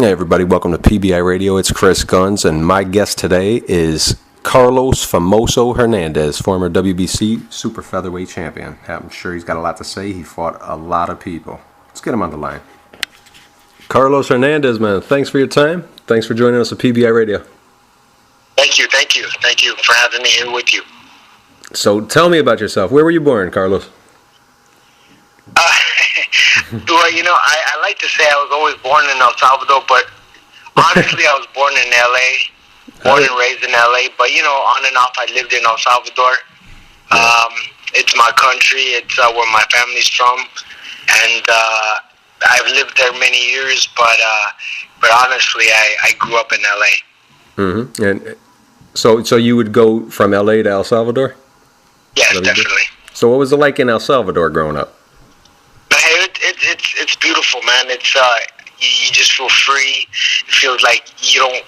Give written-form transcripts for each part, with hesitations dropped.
Hey everybody, welcome to PBI Radio. It's Chris Guns, and my guest today is Carlos Famoso Hernandez, former WBC super featherweight champion. I'm sure he's got a lot to say. He fought a lot of people. Let's get him on the line. Carlos Hernandez, man, thanks for your time. Thanks for joining us at PBI Radio. Thank you for having me here with you. So tell me about yourself. Where were you born, Carlos? Well, I like to say I was always born in El Salvador, but honestly, I was born in L.A., born and raised in L.A., but, on and off, I lived in El Salvador. It's my country. It's where my family's from, and I've lived there many years, but honestly, I grew up in L.A. Mm-hmm. And so you would go from L.A. to El Salvador? Yes, definitely. So what was it like in El Salvador growing up? It's beautiful, man. It's you just feel free. It feels like you don't.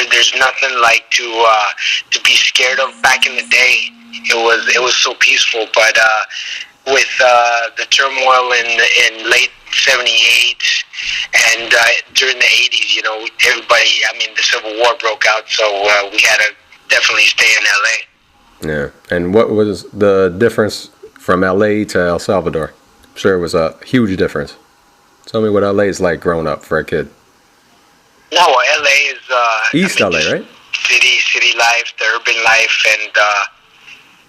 There's nothing like to be scared of. Back in the day, it was so peaceful. But with the turmoil in late '78 and during the '80s, everybody. The Civil War broke out, so we had to definitely stay in LA. Yeah. And what was the difference from LA to El Salvador? I'm sure it was a huge difference. Tell me what LA is like growing up for a kid. No, LA is East LA, right? City life, the urban life, and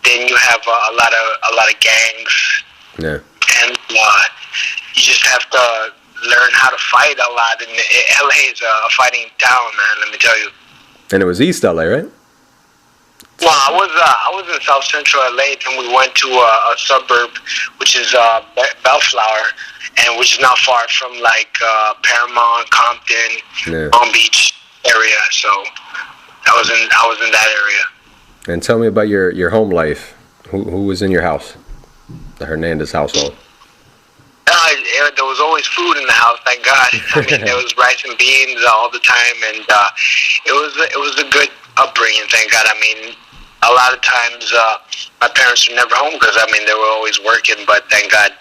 then you have a lot of gangs. Yeah. And you just have to learn how to fight a lot. And LA is a fighting town, man. Let me tell you. And it was East LA, right? Well, I was in South Central LA, then we went to a suburb, which is Bellflower, and which is not far from Paramount, Compton, Palm Beach area. So I was in that area. And tell me about your home life. Who was in your house? The Hernandez household. There was always food in the house, thank God. There was rice and beans all the time, and it was a good upbringing, thank God. A lot of times my parents were never home because they were always working, but thank God,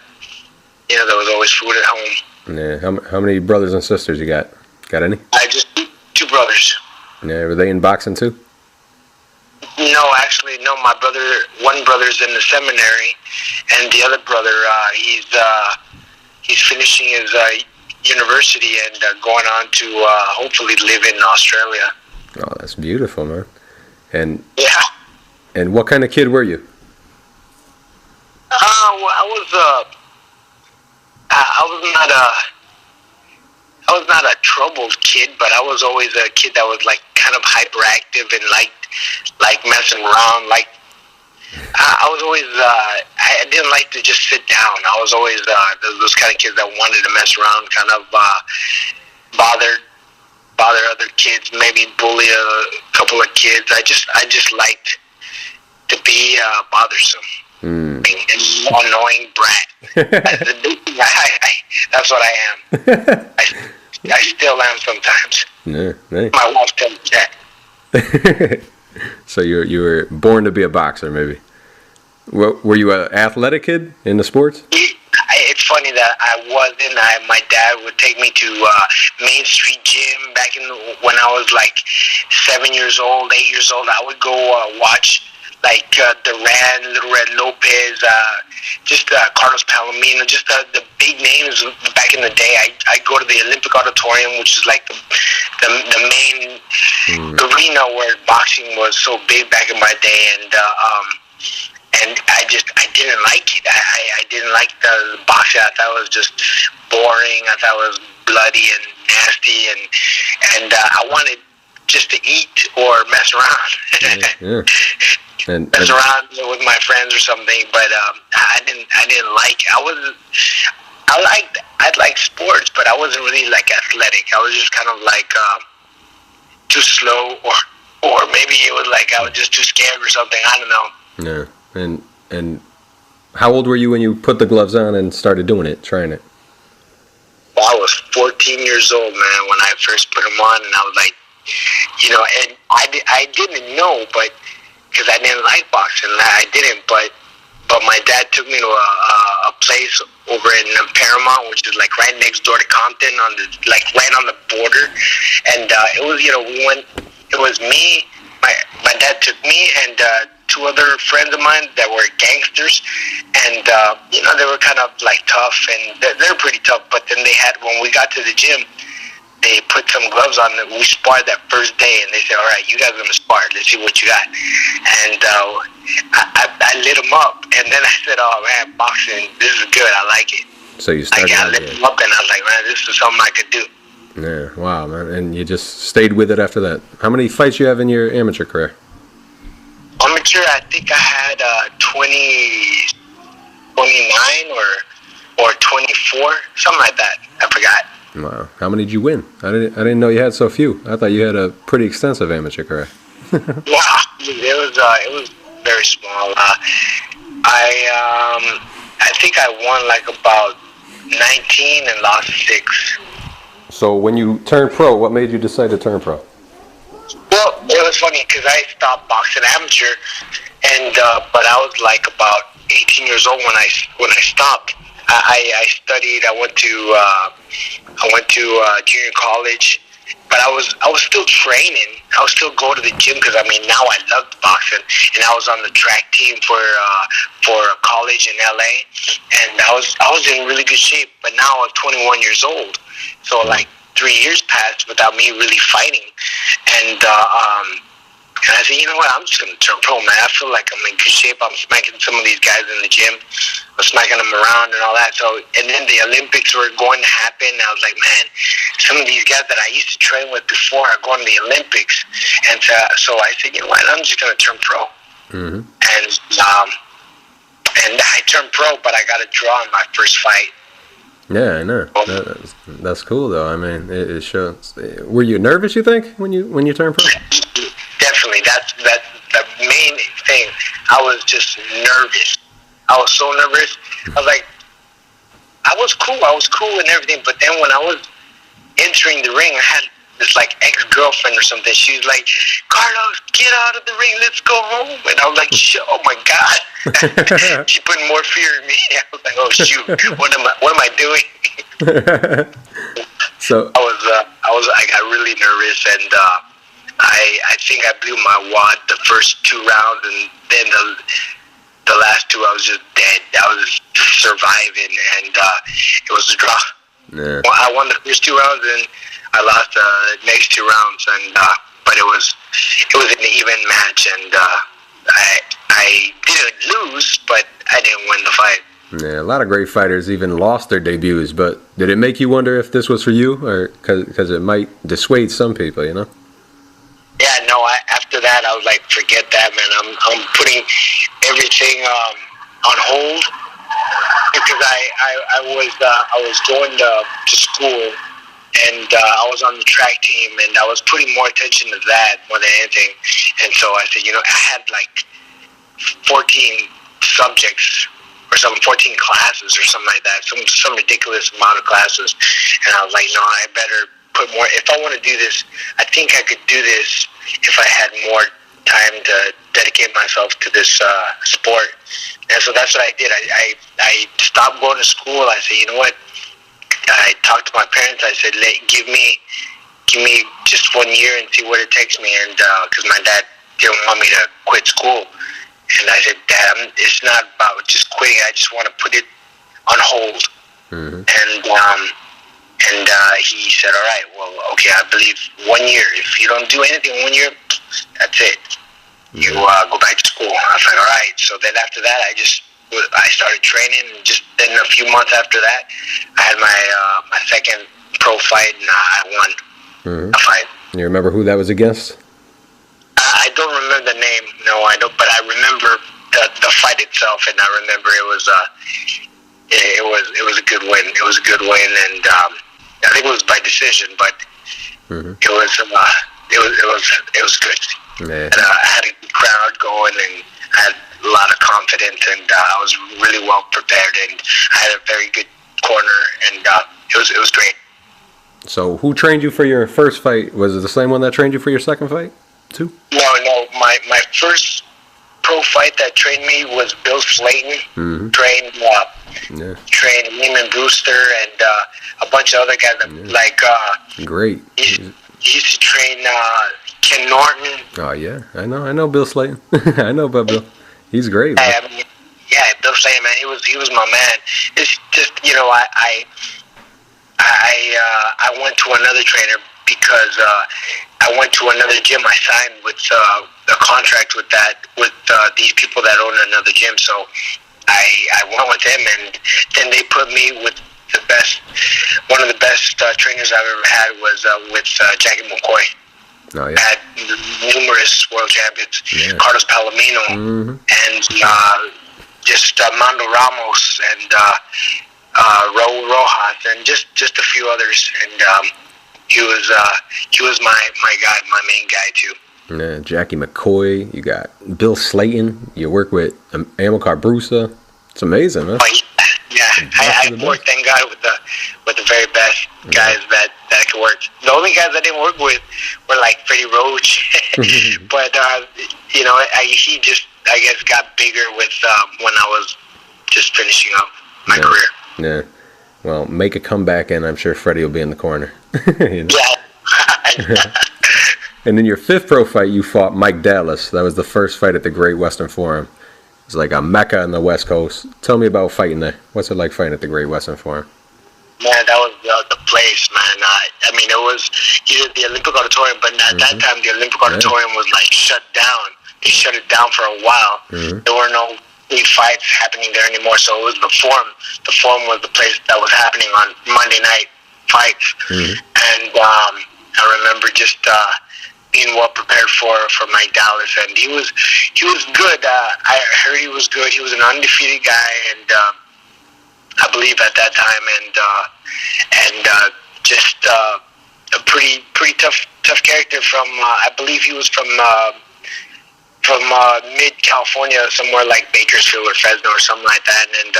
there was always food at home. Yeah. How many brothers and sisters you got? Got any? I just two brothers. Yeah. Were they in boxing too? No, actually, no. One brother's in the seminary, and the other brother, he's finishing his university and going on to hopefully live in Australia. Oh, that's beautiful, man. And yeah. And what kind of kid were you? I was not a troubled kid, but I was always a kid that was kind of hyperactive and like messing around. I was always I didn't like to just sit down. I was always those kind of kids that wanted to mess around, kind of bother other kids, maybe bully a couple of kids. I just liked to be bothersome. An annoying brat. That's what I am. I still am sometimes. Yeah, hey. My wife tells me that. So you were born to be a boxer, maybe. Were you an athletic kid in the sports? It's funny that I wasn't. My dad would take me to Main Street Gym back when I was 7 years old, 8 years old. I would go watch Duran, Little Red Lopez, just Carlos Palomino, just the big names back in the day. I go to the Olympic Auditorium, which is the main arena where boxing was so big back in my day, and I didn't like it. I didn't like the boxing. I thought it was just boring. I thought it was bloody and nasty, and I wanted just to eat or mess around. Yeah. And mess around with my friends or something, but I didn't like. I liked sports, but I wasn't really athletic. I was just kind of too slow, or maybe it was I was just too scared or something. I don't know. Yeah. And how old were you when you put the gloves on and started doing it, trying it? Well, I was 14 years old, man, when I first put them on, and I was and I didn't know, but because I didn't like boxing, I didn't, but my dad took me to a place over in Paramount, which is right next door to Compton, right on the border. was, we went. It was me. My dad took me and 2 other friends of mine that were gangsters, and they were kind of like tough, and they're pretty tough. But then when we got to the gym, they put some gloves on. We sparred that first day, and they said, "All right, you guys are gonna spar. Let's see what you got." And I lit them up, and then I said, "Oh man, boxing, this is good. I like it." So you started. I lit them up, and I was like, "Man, this is something I could do." Yeah, wow, man. And you just stayed with it after that. How many fights you have in your amateur career? Amateur, I think I had 29 or 24, something like that. I forgot. Wow. How many did you win? I didn't know you had so few. I thought you had a pretty extensive amateur career. Wow, it was very small. I think I won like about 19 and lost 6. So when you turned pro, what made you decide to turn pro? Well, it was funny because I stopped boxing amateur, and but I was like about 18 years old when I stopped. I studied. I went to junior college, but I was still training. I was still going to the gym because now I loved boxing, and I was on the track team for a college in LA, and I was in really good shape. But now I'm 21 years old, so like 3 years passed without me really fighting, and I said, you know what, I'm just going to turn pro, man. I feel like I'm in good shape. I'm smacking some of these guys in the gym. I'm smacking them around and all that. So, and then the Olympics were going to happen. I was like, man, some of these guys that I used to train with before are going to the Olympics. And so I said, you know what, I'm just going to turn pro. Mm-hmm. And I turned pro, but I got a draw in my first fight. Yeah, I know. That's cool, though. I mean, it shows. Were you nervous, you think, when you turned pro? Definitely. That's the main thing. I was just nervous. I was so nervous. I was like, I was cool and everything, but then when I was entering the ring, I had this like ex-girlfriend or something. She was like, Carlos, get out of the ring, let's go home. And I was like, oh my God. She put more fear in me. I was like, oh shoot, what am I doing? So I got really nervous, and I think I blew my wad the first 2 rounds, and then the last 2 I was just dead. I was just surviving, and it was a draw. Yeah. Well, I won the first 2 rounds, and I lost the next 2 rounds, and but it was an even match, and I didn't lose, but I didn't win the fight. Yeah, a lot of great fighters even lost their debuts, but did it make you wonder if this was for you, or because it might dissuade some people, you know? Yeah, no. After that, I was like, forget that, man. I'm putting everything on hold, because I was going to school, and I was on the track team, and I was putting more attention to that more than anything. And so I said, I had like 14 subjects or some 14 classes or something like that, some ridiculous amount of classes. And I was like, no, I better put more. If I want to do this, I think I could do this if I had more time to dedicate myself to this sport. And so that's what I did. I stopped going to school. I said, you know what? I talked to my parents. I said, give me just 1 year and see what it takes me. And because my dad didn't want me to quit school. And I said, Dad, it's not about just quitting. I just want to put it on hold. Mm-hmm. And he said, all right, well, okay, I believe 1 year. If you don't do anything 1 year, that's it. You go back to school. I was like, all right. So then after that, I started training. And just then a few months after that, I had my second pro fight, and I won a fight. You remember who that was against? I don't remember the name. No, I don't. But I remember the fight itself, and I remember it was a good win. It was a good win, and I think it was by decision, but it was good. Yeah. And I had a good crowd going, and I had a lot of confidence, and I was really well prepared, and I had a very good corner, and it was great. So, who trained you for your first fight? Was it the same one that trained you for your second fight, too? No. My first pro fight that trained me was Bill Slayton. Mm-hmm. Trained Lehman Brewster and a bunch of other guys. Like great. He used to train Ken Norton. Oh yeah, I know Bill Slayton. I know about Bill. He's great. Man. I mean, yeah, Bill Slayton, man, he was my man. It's just, I went to another trainer because I went to another gym. I signed with a contract with these people that own another gym. So I went with them, and then they put me with the best. One of the best trainers I've ever had was with Jackie McCoy. Oh, yeah. Had numerous world champions, Carlos Palomino, and just Mando Ramos and Raul Rojas, and just a few others. And he was my guy, my main guy too. Yeah, Jackie McCoy. You got Bill Slayton. You work with Amilcar Brusa. It's amazing, man. Oh, yeah. I worked, thank God, with the very best guys that I could work. The only guys I didn't work with were like Freddie Roach, but he just, I guess, got bigger with when I was just finishing up my career. Yeah. Well, make a comeback, and I'm sure Freddie will be in the corner. Yeah. And in your fifth pro fight, you fought Mike Dallas. That was the first fight at the Great Western Forum. It's like a mecca on the West Coast. Tell me about fighting there. What's it like fighting at the Great Western Forum? Man, that was the place, man. I mean, it was the Olympic Auditorium, but at that time, the Olympic Auditorium was like shut down. They shut it down for a while. There were no big fights happening there anymore, so it was the Forum. The Forum was the place that was happening on Monday night fights. And I remember just being well prepared for Mike Dallas, and he was good. I heard he was good. He was an undefeated guy, and I believe at that time, and just a pretty tough character from. I believe he was from mid California, somewhere like Bakersfield or Fresno or something like that, and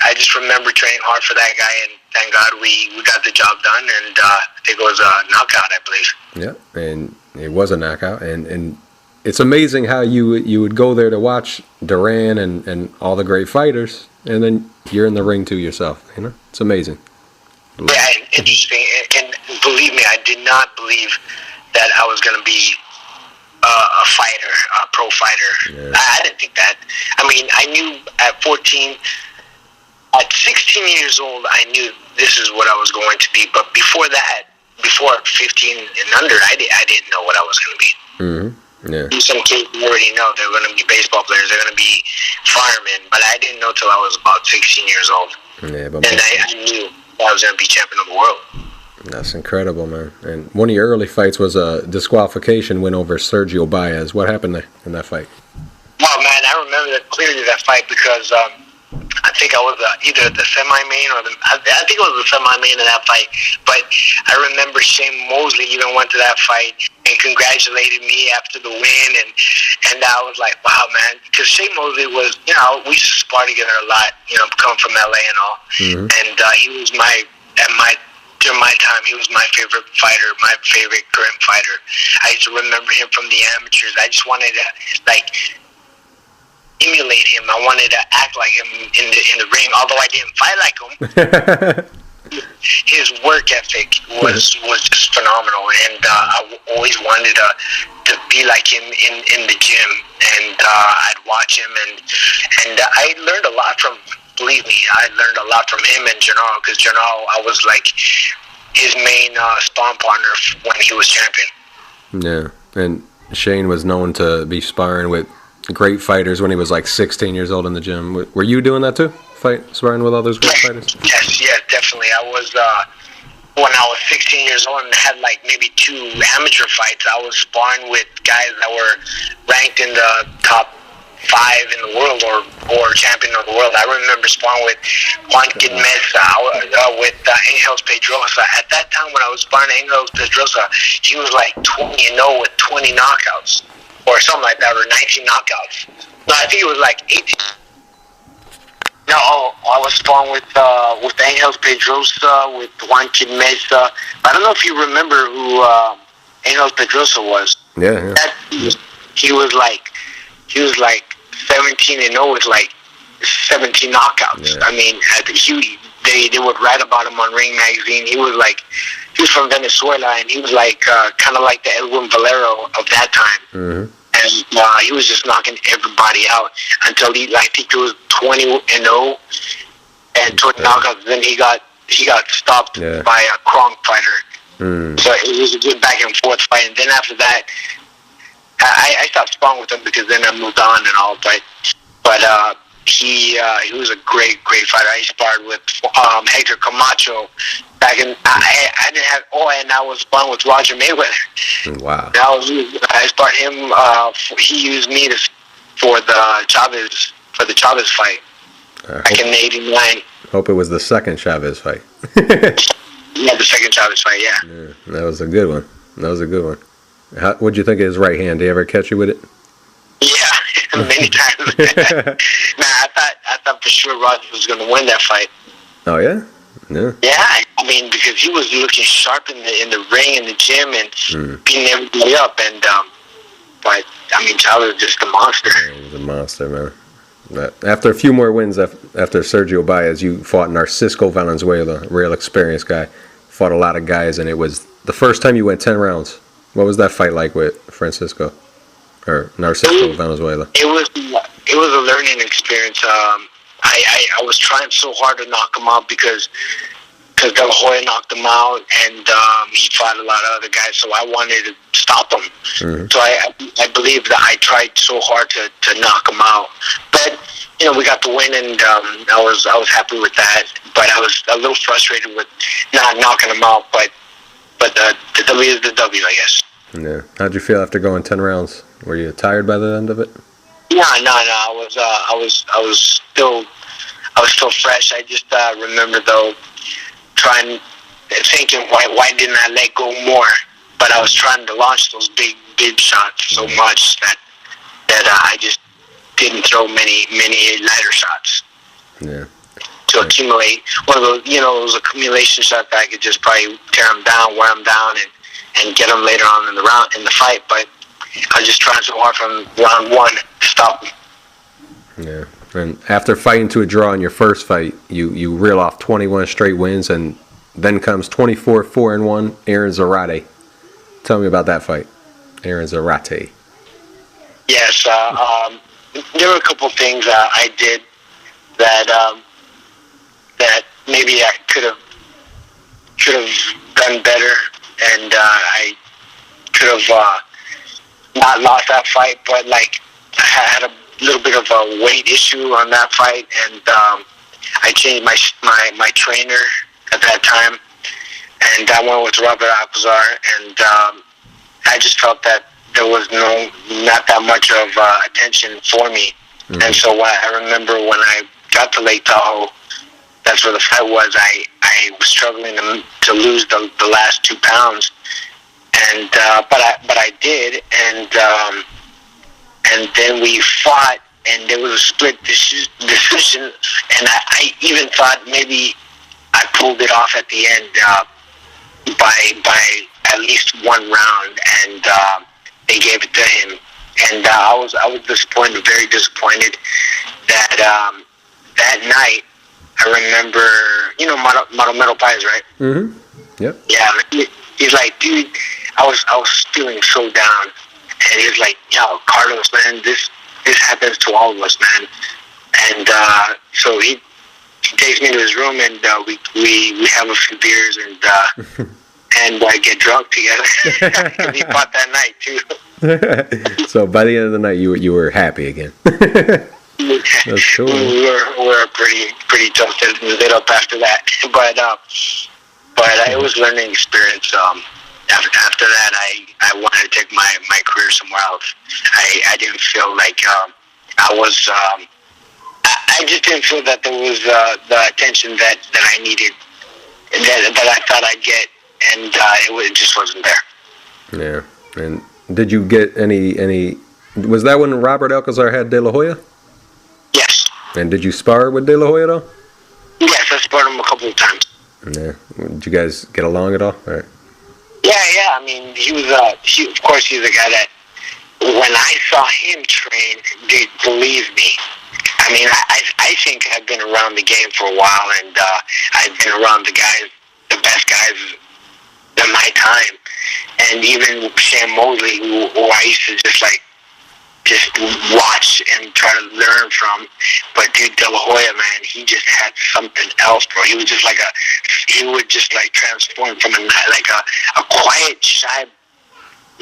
I just remember training hard for that guy, and thank God we got the job done, and I think it was a knockout, I believe. Yeah, and it was a knockout, and it's amazing how you would go there to watch Duran and all the great fighters, and then you're in the ring too yourself. It's amazing. Yeah, interesting, and believe me, I did not believe that I was going to be a fighter, a pro fighter. Yeah. I didn't think that. I mean, I knew at 14. At 16 years old, I knew this is what I was going to be. But before that, before 15 and under, I didn't know what I was going to be. Yeah. Some kids already know they're going to be baseball players. They're going to be firemen. But I didn't know till I was about 16 years old. Yeah, and I knew I was going to be champion of the world. That's incredible, man. And one of your early fights was a disqualification win over Sergio Baez. What happened there in that fight? Oh, man, I remember clearly that fight because I think I was either the semi-main or I think it was the semi-main in that fight. But I remember Shane Mosley even went to that fight and congratulated me after the win, and I was like, wow, man, because Shane Mosley was, we used to spar together a lot, coming from LA and all, and he was during my time, he was my favorite fighter, my favorite current fighter. I used to remember him from the amateurs. I just wanted to emulate him. I wanted to act like him in the ring, although I didn't fight like him. His work ethic was just phenomenal, and I always wanted to be like him in the gym, and I'd watch him, and I learned a lot from. Believe me, I learned a lot from him and Janal, because Janal, I was like his main sparring partner when he was champion. Yeah, and Shane was known to be sparring with great fighters when he was like 16 years old in the gym. Were you doing that too? Sparring with all those great fighters? Yes, definitely. I was, when I was 16 years old and had like maybe 2 amateur fights, I was sparring with guys that were ranked in the top 5 in the world or champion of the world. I remember sparring with Juan Kid Mesa, with Angel Pedrosa. At that time when I was sparring Angel Pedrosa, he was like 20-0 with 20 knockouts or something like that, or 19 knockouts. No, I think it was like 18. No, I was sparring with Angel Pedrosa, with Juan Kid Mesa. I don't know if you remember who Angel Pedrosa was. Yeah. He was like 17-0 with like 17 knockouts. Yeah. I mean, they would write about him on Ring Magazine. He was from Venezuela, and he was kind of like the Edwin Valero of that time. Mm-hmm. And he was just knocking everybody out until I think it was 20-0, and 20 knockouts. Then he got stopped by a Kronk fighter. Mm. So it was a good back and forth fight. And then after that, I stopped sparring with him because then I moved on and all. But he was a great fighter. I sparred with Hector Camacho back in. I didn't have. And I was sparring with Roger Mayweather. Wow. I sparred him. He used me for the Chavez fight back in '89. Hope it was the second Chavez fight. Yeah, the second Chavez fight. Yeah. That was a good one. What'd you think of his right hand? Did he ever catch you with it? Yeah, many times. I thought for sure Roger was going to win that fight. Oh yeah. Yeah. Yeah, I mean, because he was looking sharp in the ring, in the gym, and beating everybody up. And but I mean, Chavez was just a monster. Yeah, he was a monster, man. But after a few more wins after Sergio Baez, you fought Narcisco Valenzuela, a real experienced guy. Fought a lot of guys, and it was the first time you went 10 rounds. What was that fight like with Francisco or Narcisco Valenzuela? It was a learning experience. I was trying so hard to knock him out because De La Hoya knocked him out, and he fought a lot of other guys, so I wanted to stop him. Mm-hmm. So I believe that I tried so hard to knock him out. But we got the win, and I was happy with that. But I was a little frustrated with not knocking him out. But the W is the W, I guess. Yeah. How'd you feel after going 10 rounds? Were you tired by the end of it? No. I was still fresh. I just remember though thinking why didn't I let go more? But I was trying to launch those big shots so much that I just didn't throw many lighter shots. Yeah. To accumulate one of those, those accumulation shots that I could just probably tear them down, wear them down, and get them later on in the fight. But I was just trying so hard from round one to stop them. Yeah. And after fighting to a draw in your first fight, you reel off 21 straight wins, and then comes 24-4-1 Aaron Zarate. Tell me about that fight, Aaron Zarate. Yes, there were a couple things I did that maybe I could have done better, and I could have not lost that fight. But I had a little bit of a weight issue on that fight, and I changed my trainer at that time, and I went with Robert Alcazar, and I just felt that there was not that much of attention for me. Mm-hmm. And so I remember when I got to Lake Tahoe, that's where the fight was. I was struggling to lose the last 2 pounds, and but I did, and then we fought, and there was a split decision, and I even thought maybe I pulled it off at the end by at least 1 round, and they gave it to him, and I was disappointed, very disappointed that that night. I remember, Mauro Paz, right? Mm-hmm. Yep. Yeah, he's like, dude, I was feeling so down, and he's like, yo, Carlos, man, this happens to all of us, man. And so he takes me to his room, and we have a few beers, and I get drunk together. Because he fought that night too. So by the end of the night, you were happy again. That's cool. We were pretty toasted and lit up after that. But it was a learning experience. After that, I wanted to take my career somewhere else. I didn't feel like I was. I just didn't feel that there was the attention that I needed, that I thought I'd get, and it just wasn't there. Yeah. And did you get any? Was that when Robert Alcazar had De La Hoya? Yes. And did you spar with De La Hoya though? Yes, I sparred him a couple of times. Yeah. Did you guys get along at all? All right. Yeah. I mean, he was. Of course, he's a guy that when I saw him train, dude, believe me, I mean, I think I've been around the game for a while, and I've been around the best guys in my time. And even Sam Mosley, who I used to just watch and try to learn from. But dude, De La Hoya, man, he just had something else, bro. He was just he would just transform from a quiet, shy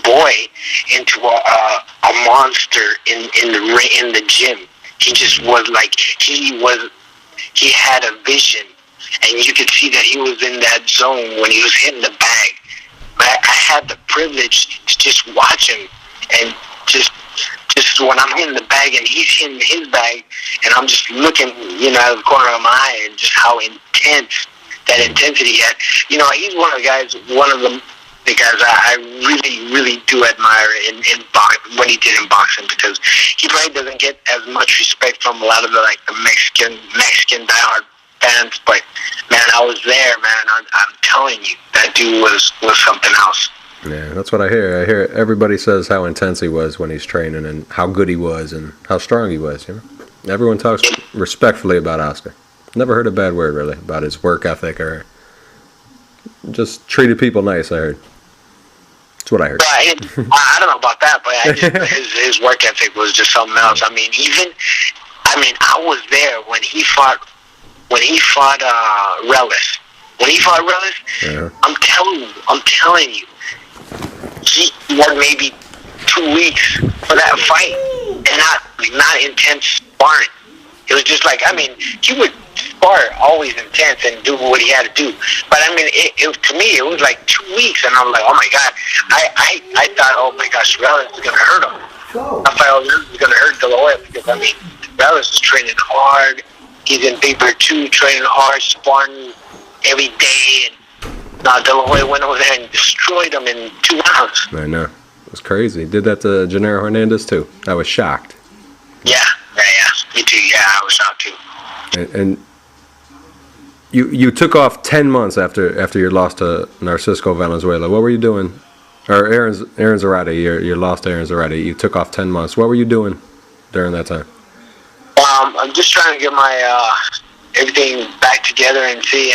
boy into a monster in the gym. He just was he had a vision, and you could see that he was in that zone when he was hitting the bag. But I had the privilege to just watch him, and just when I'm hitting the bag and he's hitting his bag, and I'm just looking, out of the corner of my eye, and just how intense that intensity he had. He's one of the guys I really, really do admire in what he did in boxing, because he probably doesn't get as much respect from a lot of the Mexican diehard fans. But man, I was there, man. I'm telling you, that dude was something else. Yeah, that's what I hear. I hear everybody says how intense he was when he's training, and how good he was, and how strong he was. Everyone talks respectfully about Oscar. Never heard a bad word really about his work ethic, or just treated people nice. I heard. That's what I heard. I don't know about that, but his work ethic was just something else. I mean, I was there when he fought Relis. When he fought Relis, yeah. I'm telling you, he had maybe 2 weeks for that fight, and not intense sparring. It was just he would spar always intense and do what he had to do. But to me, it was 2 weeks, and I'm like, oh my God. I thought, oh my gosh, Relis is gonna hurt him. I thought Relis was gonna hurt De La Hoya, because Relis is training hard. He's in Big Bear 2, training hard, sparring every day, and De La Hoya went over there and destroyed him in 2 rounds. I know. It was crazy. He did that to Gennaro Hernandez too. I was shocked. Yeah. Me too. Yeah, I was shocked too. And you took off 10 months after your loss to Narcisco Valenzuela. What were you doing? Or Aaron Zarate, your loss to Aaron Zarate. You took off 10 months. What were you doing during that time? I'm just trying to get my everything back together and see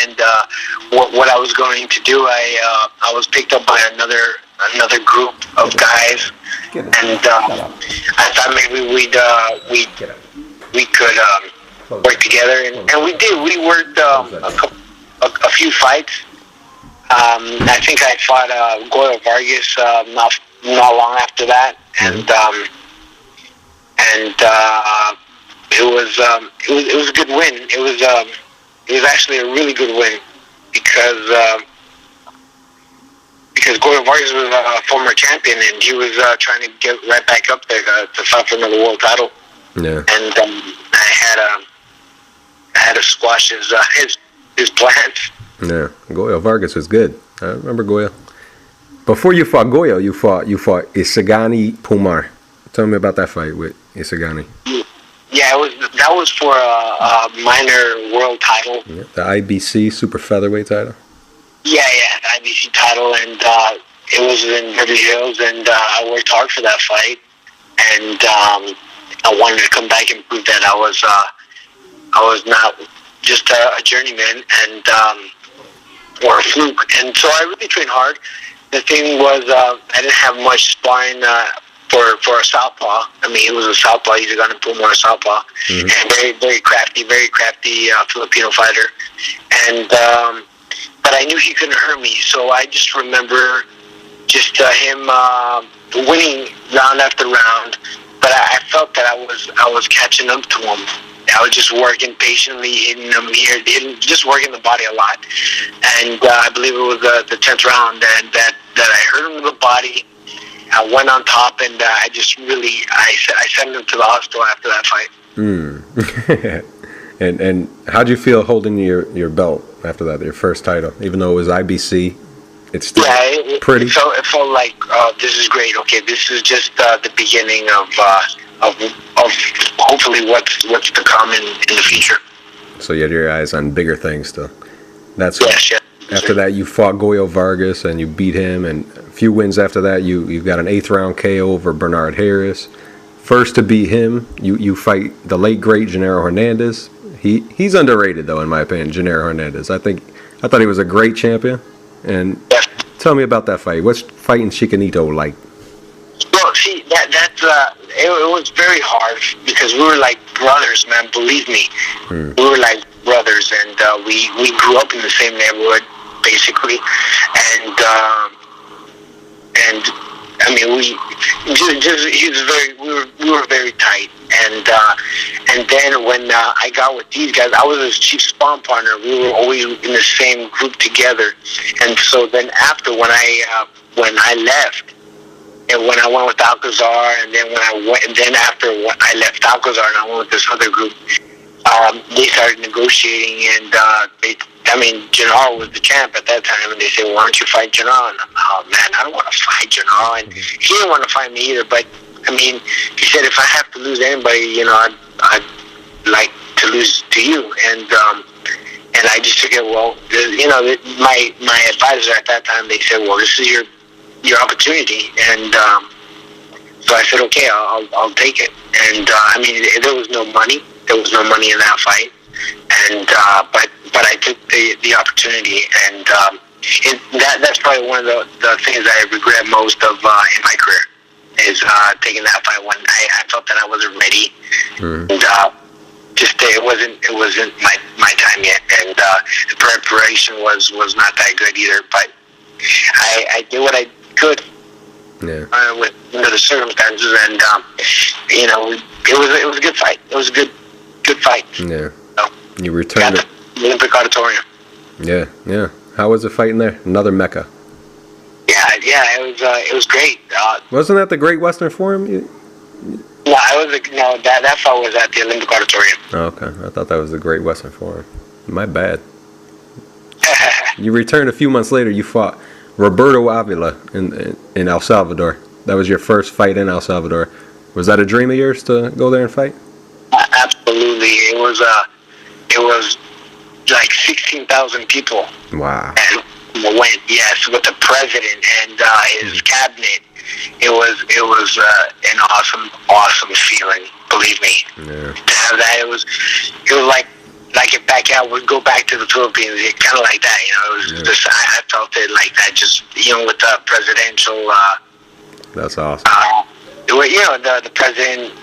what I was going to do. I was picked up by another group of guys, and I thought maybe we could work together, and we did. We worked a few fights. I think I fought Goyo Vargas not long after that, and it was a good win. It was actually a really good win, because Goyo Vargas was a former champion, and he was trying to get right back up there to fight for another world title. Yeah. And I had to squash his plans. Yeah, Goyo Vargas was good. I remember Goyo. Before you fought Goyo, you fought Isagani Pumar. Tell me about that fight with Isagani. Yeah, that was for a minor world title. Yeah, the IBC super featherweight title. Yeah, the IBC title, and it was in Beverly Hills, and I worked hard for that fight, and I wanted to come back and prove that I was not just a journeyman and or a fluke, and so I really trained hard. The thing was, I didn't have much sparring for a southpaw. I mean, he was a southpaw. He's going to put more southpaw, and very, very crafty Filipino fighter. And but I knew he couldn't hurt me, so I just remember him winning round after round. But I felt that I was catching up to him. I was just working patiently, hitting him here, just working the body a lot. And I believe it was the 10th round, and that I hurt him in the body. I went on top, and I sent him to the hospital after that fight. And how'd you feel holding your belt after that, your first title? Even though it was IBC, it's still pretty. It felt like, this is great. Okay, this is just the beginning of hopefully what's to come in the future. So you had your eyes on bigger things still. Yes. After that, you fought Goyo Vargas and you beat him, and a few wins after that, you got an 8th round KO over Bernard Harris. first to beat him, you fight the late great Gennaro Hernandez. He's underrated though, in my opinion, Gennaro Hernandez. I thought he was a great champion. And tell me about that fight. What's fighting Chicanito like? Well, see, it was very hard because we were like brothers, man. Believe me, we were like brothers, and we grew up in the same neighborhood, basically, and I mean, we were very tight, and then when I got with these guys, I was his chief spawn partner. We were always in the same group together, and so then after when I left. And when I went with Alcazar, and then after I left Alcazar and I went with this other group, they started negotiating, and Gennaro was the champ at that time, and they said, "Why don't you fight Gennaro?" And I'm, "Oh man, I don't want to fight Gennaro," and he didn't want to fight me either. But I mean, he said, "If I have to lose anybody, I'd like to lose to you," and I just took it. Well, my advisor at that time, they said, "Well, this is your opportunity," and so I said, "Okay, I'll take it." And there was no money. There was no money in that fight, and but I took the opportunity, and that's probably one of the things I regret most of in my career is taking that fight when I felt that I wasn't ready, and just it wasn't my time yet, and the preparation was not that good either, but I did what I could with under the circumstances, and it was a good fight. It was a good fight. Yeah. So, you returned to the Olympic Auditorium. Yeah. How was it fighting there? Another Mecca. Yeah. It was great. Wasn't that the Great Western Forum? That fight was at the Olympic Auditorium. Oh, okay. I thought that was the Great Western Forum. My bad. You returned a few months later. You fought Roberto Avila in El Salvador. That was your first fight in El Salvador. Was that a dream of yours to go there and fight? Absolutely. It was like 16,000 people. Wow. And went, yes, with the president and his cabinet. It was an awesome feeling. Believe me. Yeah. To have that, it was like if back out would go back to the Philippines, kind of like that, It was just I felt it like that, just with the presidential. That's awesome. The president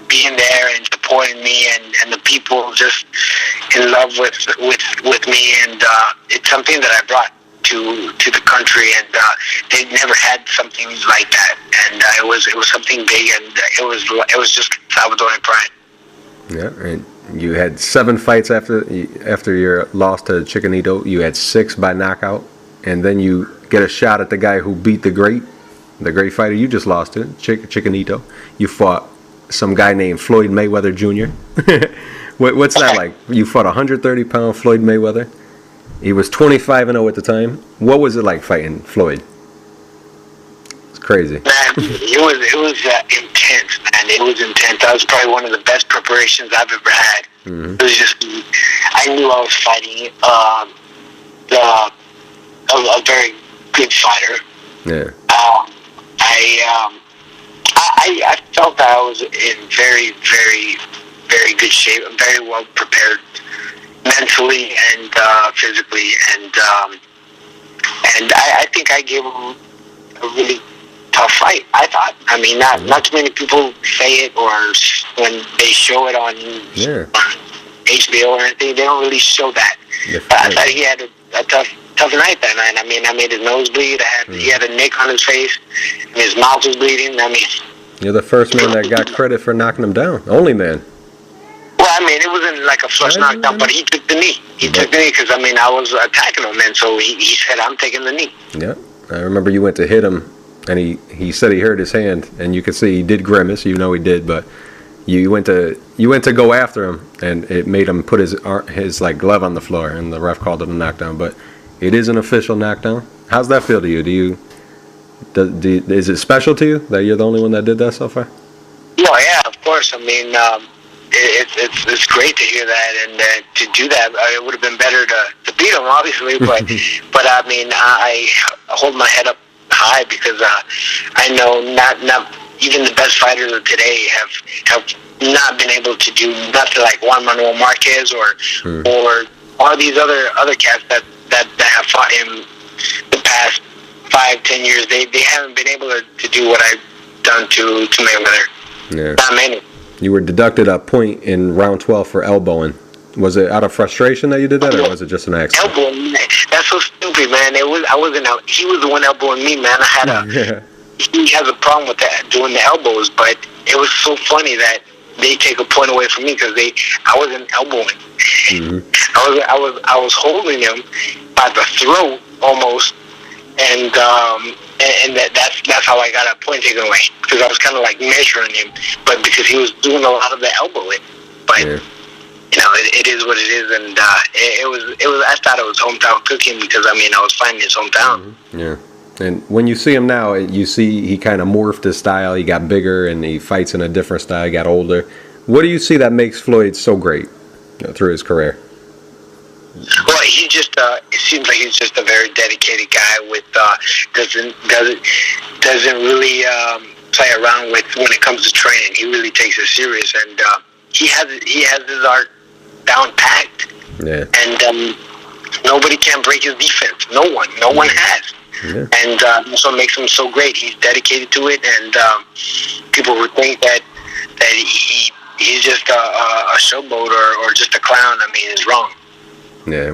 being there and supporting me, and the people just in love with me, and it's something that I brought to the country, and they never had something like that, and it was something big, and it was just Salvadorian pride. Yeah, and you had 7 fights after your loss to Chicanito. You had 6 by knockout, and then you get a shot at the guy who beat the great fighter you just lost to, Chicanito. You fought some guy named Floyd Mayweather Jr. What's that like? You fought 130-pound Floyd Mayweather. He was 25-0 at the time. What was it like fighting Floyd? It's crazy. Man, it was intense, man. It was intense. That was probably one of the best preparations I've ever had. Mm-hmm. It was just, I knew I was fighting a very good fighter. Yeah. I felt that I was in very, very, very good shape. I'm very well prepared mentally and physically, and I think I gave him a really tough fight. I thought. I mean, not too many people say it, or when they show it on HBO or anything, they don't really show that. But I thought he had a tough night that night. I mean, I made his nose bleed. He had a nick on his face, and his mouth was bleeding. I mean, you're the first man that got credit for knocking him down. Only man. Well, I mean, it wasn't like a flush knockdown, but he took the knee. He took the knee because, I mean, I was attacking him, and so he said, "I'm taking the knee." Yeah, I remember you went to hit him, and he said he hurt his hand, and you could see he did grimace. You know he did, but you went to go after him, and it made him put his glove on the floor, and the ref called it a knockdown. But it is an official knockdown. How's that feel to you? Is it special to you that you're the only one that did that so far? Well, yeah, of course. I mean, it's great to hear that, and to do that. It would have been better to beat him, obviously, but I mean, I hold my head up high because I know not even the best fighters of today have not been able to do nothing like Juan Manuel Marquez or all these other cats that have fought him the past 5-10 years. They haven't been able to do what I've done to Mayweather. Yeah. Not many. You were deducted a point in round 12 for elbowing. Was it out of frustration that you did that, or was it just an accident? Elbowing, that's so stupid, man. He was the one elbowing me, man. He has a problem with that, doing the elbows, but it was so funny that they take a point away from me because I wasn't elbowing. Mm-hmm. I was holding him by the throat almost, and that's how I got a point taken away, because I was kind of like measuring him, but because he was doing a lot of the elbowing. But it is what it is, and it was. I thought it was hometown cooking because I was fighting his hometown. Mm-hmm. Yeah. And when you see him now, you see he kind of morphed his style. He got bigger and he fights in a different style. He got older. What do you see that makes Floyd so great through his career? Well, he just it seems like he's just a very dedicated guy with doesn't really play around with when it comes to training. He really takes it serious, and he has his art down packed. Yeah. And nobody can break his defense. No one has. Yeah. And that's what makes him so great. He's dedicated to it, and people would think that he's just a showboat or just a clown. Is wrong. Yeah.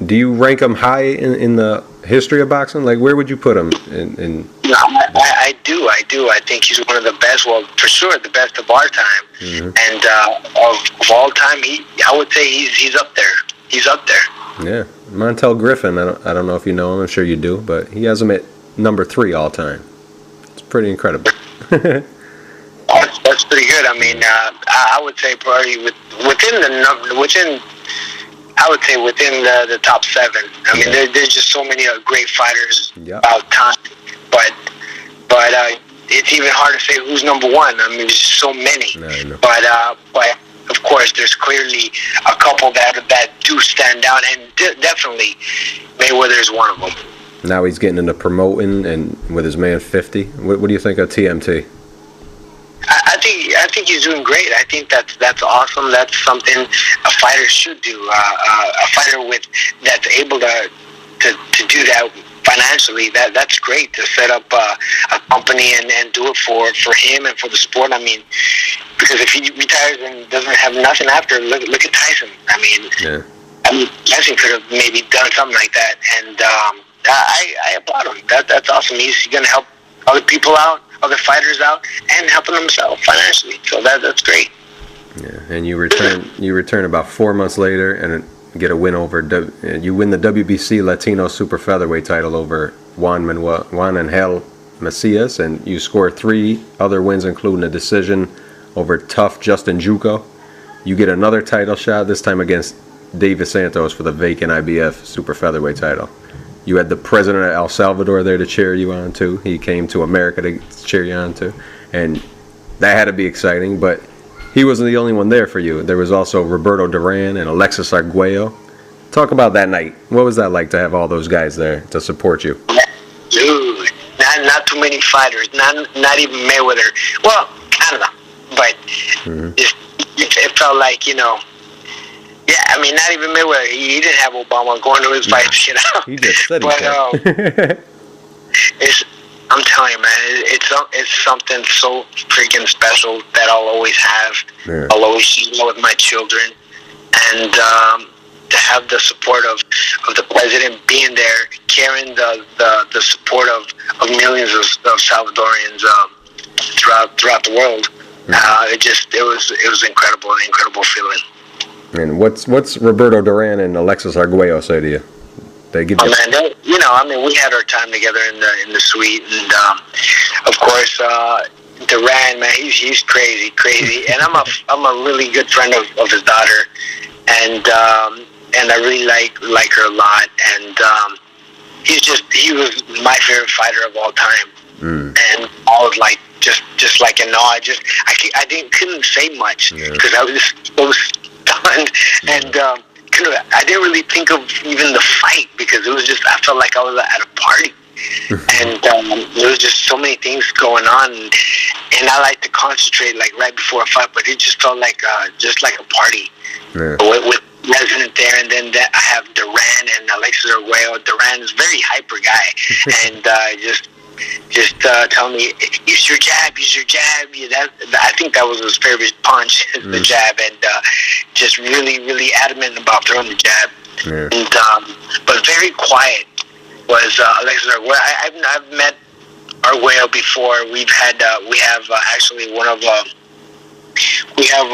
Do you rank him high in the history of boxing? Like, where would you put him in? No, I do. I think he's one of the best. Well, for sure, the best of our time. Mm-hmm. And of all time, I would say he's up there. He's up there. Yeah, Montel Griffin. I don't know if you know him. I'm sure you do, but he has him at number 3 all time. It's pretty incredible. That's pretty good. I would say probably within the top 7. There's just so many great fighters about time, but it's even hard to say who's number 1. There's so many. No, but of course, there's clearly a couple that do stand out, and definitely Mayweather is one of them. Now he's getting into promoting, and with his man 50. What do you think of TMT? I think he's doing great. I think that's awesome. That's something a fighter should do. A fighter that's able to do that financially. That's great to set up a company and do it for him and for the sport. Because if he retires and doesn't have nothing after, look at Tyson. Tyson could have maybe done something like that, and I applaud him. That's awesome. He's going to help other people out, other fighters out, and helping himself financially. So that's great. Yeah, and you return about 4 months later and get a win over. You win the WBC Latino Super Featherweight title over Juan Angel Macias, and you score 3 other wins, including a decision over tough Justin Juco. You get another title shot, this time against David Santos for the vacant IBF Super Featherweight title. You had the president of El Salvador there to cheer you on too. He came to America to cheer you on too, and that had to be exciting. But he wasn't the only one there for you. There was also Roberto Duran and Alexis Arguello. Talk about that night. What was that like to have all those guys there to support you? Dude, not too many fighters. Not even Mayweather. Well, Canada, but it felt like, Yeah, not even Mayweather. He didn't have Obama going to his fights, He just said it. I'm telling you, man, it's something so freaking special that I'll always have. Yeah. I'll always share with my children, and to have the support of the president being there, carrying the support of millions of Salvadorians throughout the world. It was incredible, an incredible feeling. And what's Roberto Duran and Alexis Arguello say to you? They give we had our time together in the suite, and of course Duran, man, he's crazy, and I'm a really good friend of his daughter, and I really like her a lot, and he was my favorite fighter of all time, and I was like just like in awe. I couldn't say much because I was just so stunned, and I didn't really think of even the fight because it was just, I felt like I was at a party. And there was just so many things going on, and I like to concentrate like right before a fight, but it just felt like a party with Resident there, and then I have Duran and Alexis Arguello. Duran is a very hyper guy, and just telling me, use your jab. Yeah, I think that was his favorite punch, the jab, and just really, really adamant about throwing the jab. Yeah. And but very quiet was Alexis Arguello. I've met Arguello before. We have actually one of we have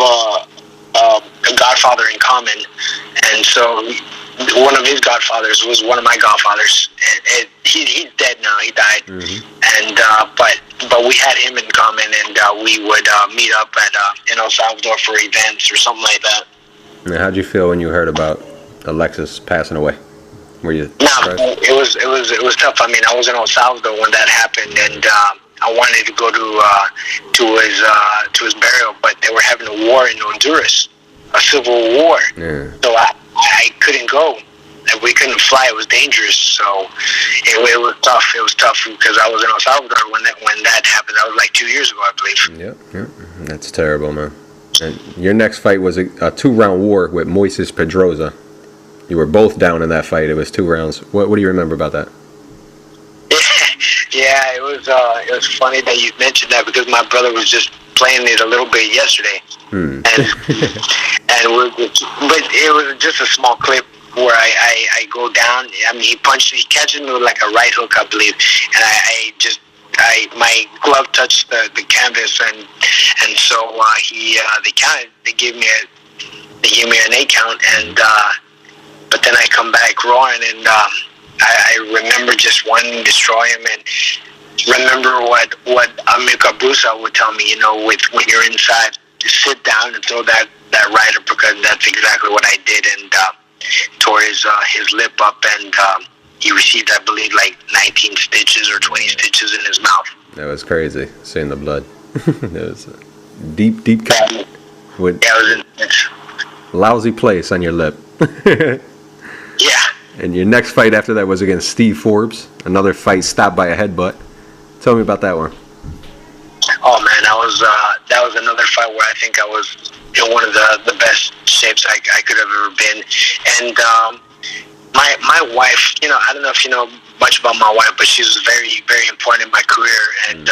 a godfather in common, and so one of his godfathers was one of my godfathers, and he's dead now. He died, and but we had him in common, and we would meet up at in El Salvador for events or something like that. Now, how'd you feel when you heard about Alexis passing away? Were you? No, it was tough. I mean, I was in El Salvador when that happened, and I wanted to go to his burial, but they were having a war in Honduras, a civil war. Yeah. So I couldn't go. We couldn't fly. It was dangerous. So it was tough. It was tough because I was in El Salvador when that happened. That was like 2 years ago, I believe. Yep. That's terrible, man. And your next fight was a 2-round war with Moises Pedrosa. You were both down in that fight. It was 2 rounds. What do you remember about that? Yeah, it was funny that you mentioned that because my brother was just playing it a little bit yesterday, and but it was just a small clip where I go down. I mean, he catches me with like a right hook, I believe, and my glove touched the canvas, and so they counted. They gave me an 8 count, and but then I come back roaring, and I remember just wanting to destroy him, and remember what Amilcar Brusa would tell me, when you're inside, just sit down and throw that right uppercut, and that's exactly what I did, and tore his lip up, and he received, I believe, like 19 stitches or 20 stitches in his mouth. That was crazy, seeing the blood. That was a deep cut. Yeah, it was intense. Lousy place on your lip. Yeah. And your next fight after that was against Steve Forbes, another fight stopped by a headbutt. Tell me about that one. Oh man, that was another fight where I think I was in one of the best shapes I could have ever been. And my wife, I don't know if you know much about my wife, but she's very, very important in my career, and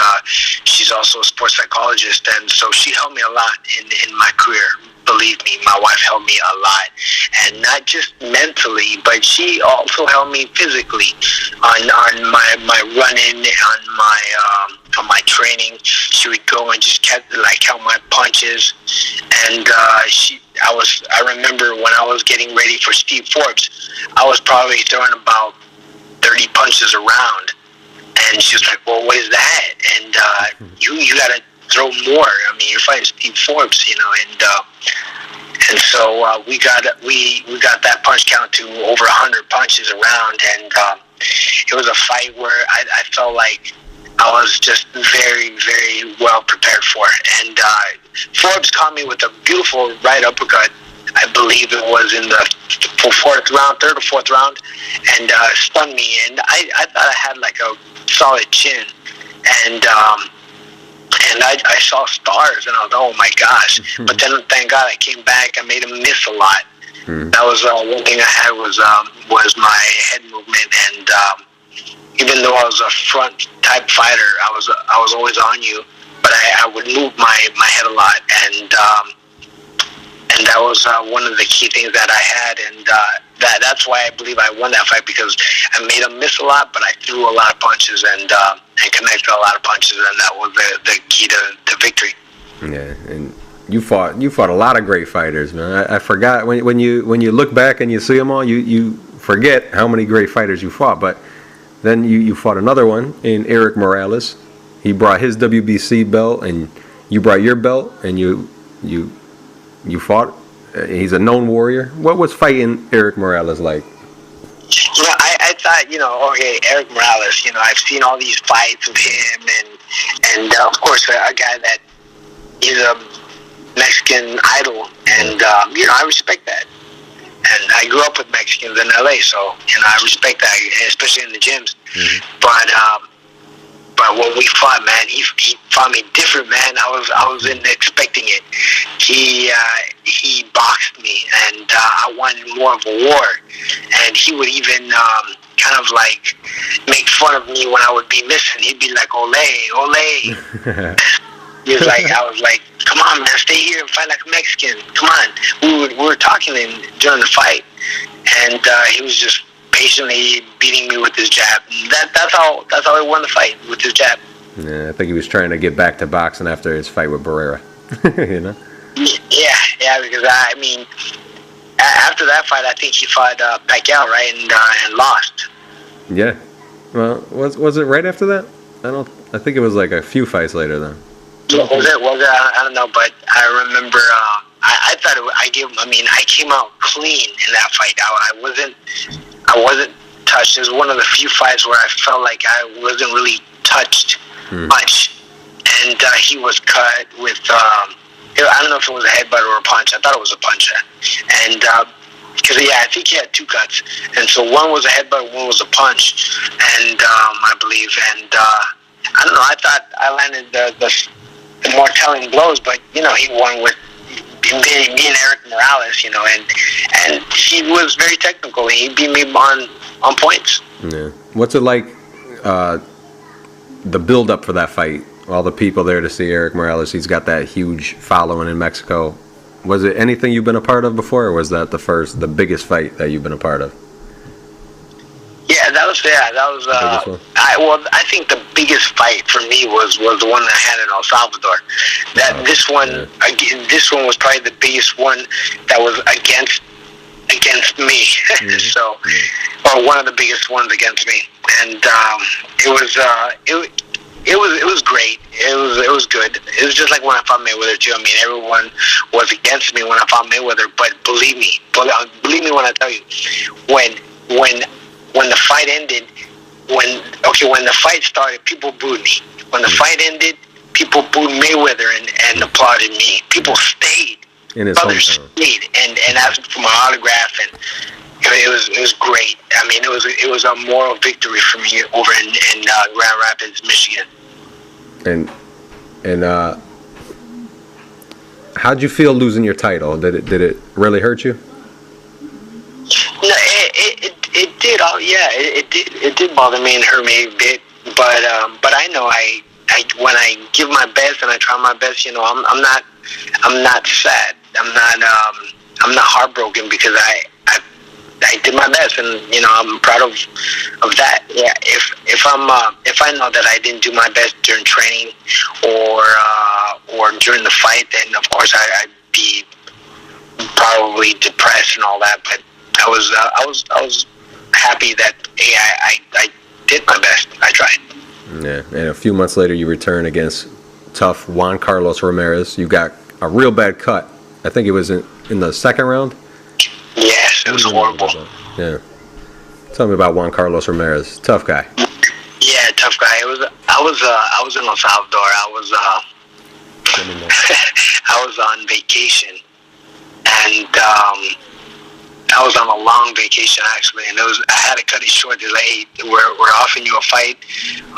she's also a sports psychologist, and so she helped me a lot in my career. Believe me, my wife helped me a lot, and not just mentally, but she also helped me physically on my running, on my training. She would go and just count my punches, and I remember when I was getting ready for Steve Forbes, I was probably throwing about 30 punches around, and she was like, "Well, what is that?" And you gotta throw more. I mean, you're fighting Steve Forbes, and so we got that punch count to over 100 punches around, and it was a fight where I felt like I was just very, very well prepared for it. And Forbes caught me with a beautiful right uppercut. I believe it was in the third or fourth round, and stunned me. And I thought I had like a solid chin, and I saw stars, and I was, oh my gosh. But then, thank God, I came back. I made him miss a lot. That was one thing I had was my head movement, and even though I was a front type fighter, I was always on you, but I would move my head a lot, and that was one of the key things that I had, and that's why I believe I won that fight, because I made him miss a lot, but I threw a lot of punches and connected a lot of punches, and that was the key to victory. Yeah, and you fought a lot of great fighters, man. I forgot when you look back and you see them all, you forget how many great fighters you fought. But then you fought another one in Erik Morales. He brought his WBC belt, and you brought your belt, and you fought. He's a known warrior. What was fighting Erik Morales like? I thought, okay, Erik Morales, I've seen all these fights with him, and of course, a guy that is a Mexican idol, and, I respect that. And I grew up with Mexicans in LA, so, I respect that, especially in the gyms. Mm-hmm. But what we fought, man, he fought me different, man. I wasn't expecting it. He boxed me, and I wanted more of a war. And he would even kind of like make fun of me when I would be missing. He'd be like, "Ole, ole." He was like, I was like, "Come on, man, stay here and fight like a Mexican. Come on." We were talking during the fight, and he was just patiently beating me with his jab. That's how he won the fight, with his jab. Yeah, I think he was trying to get back to boxing after his fight with Barrera. You know? Yeah, because I mean, after that fight, I think he fought Pacquiao, right, and lost. Yeah. Well, was it right after that? I think it was like a few fights later then. Was it? I don't know, but I remember. I thought I came out clean in that fight. I wasn't touched. It was one of the few fights where I felt like I wasn't really touched much. And he was cut with, I don't know if it was a headbutt or a punch. I thought it was a punch. And, because, I think he had two cuts. And so one was a headbutt, one was a punch. And, I believe. And, I don't know, I thought I landed the more telling blows, but, he won with me and Erik Morales, and he was very technical. He beat me on points. Yeah. What's it like, the build-up for that fight? All the people there to see Erik Morales. He's got that huge following in Mexico. Was it anything you've been a part of before, or was that the biggest fight that you've been a part of? Yeah, that was. I think the biggest fight for me was the one that I had in El Salvador. This one was probably the biggest one that was against me. So, or one of the biggest ones against me, and it was great. It was good. It was just like when I fought Mayweather too. I mean, everyone was against me when I fought Mayweather, but believe me when I tell you, when the fight ended, when the fight started, people booed me. When the fight ended, people booed Mayweather and applauded me. People stayed. Others stayed and asked for my autograph, and it was great. I mean, it was a moral victory for me over in Grand Rapids, Michigan. And how'd you feel losing your title? Did it really hurt you? No, it did. It did bother me and hurt me a bit. But I know I when I give my best and I try my best, I'm not sad. I'm not heartbroken because I did my best, and I'm proud of that. Yeah, if I know that I didn't do my best during training or during the fight, then of course I'd be probably depressed and all that. But I was happy that I did my best. I tried. Yeah, and a few months later you return against tough Juan Carlos Ramirez. You got a real bad cut. I think it was in the second round. Yes, it was horrible. Yeah. Tell me about Juan Carlos Ramirez. Tough guy. Yeah, tough guy. I was in El Salvador. I was on vacation, and I was on a long vacation actually, and I had to cut it short. They're like, "Hey, we're offering you a fight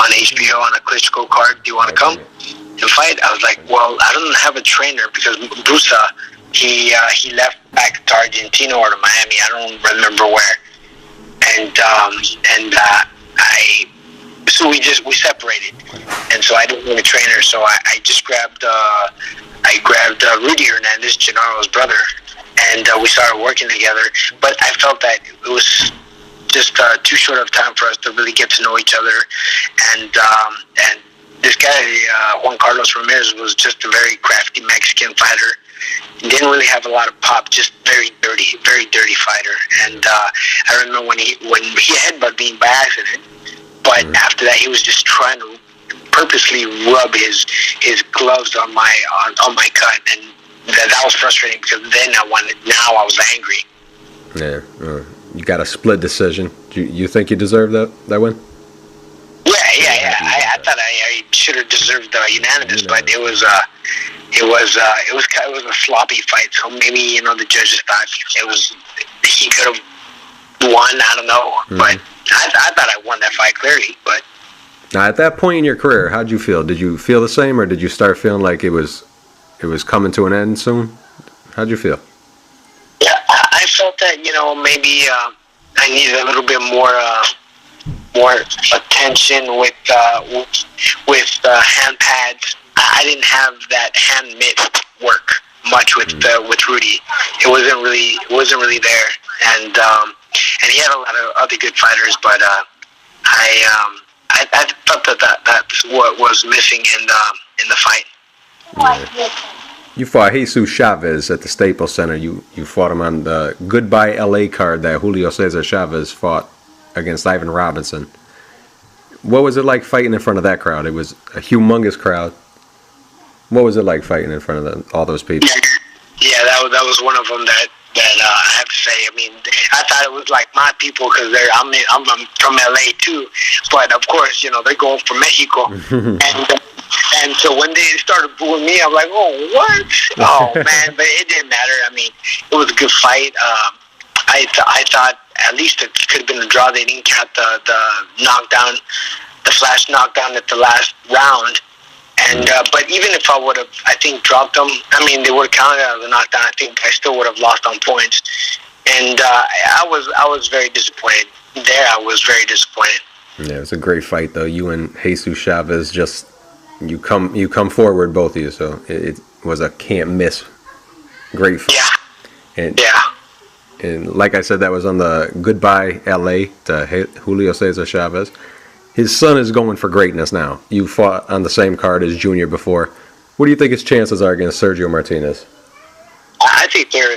on HBO on a Klitschko card. Do you want to come and fight?" I was like, "Well, I don't have a trainer because Busa, he left back to Argentina or to Miami. I don't remember where." So we separated, and so I didn't have a trainer. So I just grabbed Rudy Hernandez, Gennaro's brother, and we started working together. But I felt that it was just too short of time for us to really get to know each other. And this guy, Juan Carlos Ramirez, was just a very crafty Mexican fighter. He didn't really have a lot of pop, just very dirty fighter. And I remember when he headbutted me by accident, but after that he was just trying to purposely rub his gloves on my cut, and that was frustrating because then I was angry. Yeah, you got a split decision. You think you deserved that win? Yeah. I thought I should have deserved unanimous, but it was a sloppy fight. So maybe the judges thought he could have won. I don't know, but I thought I won that fight clearly. But Now, at that point in your career, how'd you feel? Did you feel the same, or did you start feeling like it was coming to an end soon? How'd you feel? Yeah, I felt that, maybe I needed a little bit more attention with hand pads. I didn't have that hand mitt work much with Rudy. It wasn't really there, and he had a lot of other good fighters, but I thought that's what was missing in the fight. Yeah. You fought Jesus Chavez at the Staples Center. You fought him on the Goodbye LA card that Julio Cesar Chavez fought against Ivan Robinson. What was it like fighting in front of that crowd? It was a humongous crowd. What was it like fighting in front of all those people? Yeah, that was one of them that I have to say. I mean, I thought it was like my people because I'm from LA too, but of course, they're going from Mexico, and so when they started booing me, I'm like, oh, what? Oh man, but it didn't matter. I mean, it was a good fight. I thought at least it could have been a draw. They didn't count the knockdown, the flash knockdown at the last round. And but even if I would have, I think, dropped them, I mean, they would have counted out of the knockdown. I think I still would have lost on points. And I was very disappointed. I was very disappointed. Yeah, it was a great fight, though. You and Jesus Chavez you come forward, both of you. So it was a can't miss. Great fight. Yeah. And like I said, that was on the Goodbye LA to Julio Cesar Chavez. His son is going for greatness now. You fought on the same card as Junior before. What do you think his chances are against Sergio Martinez? I think they're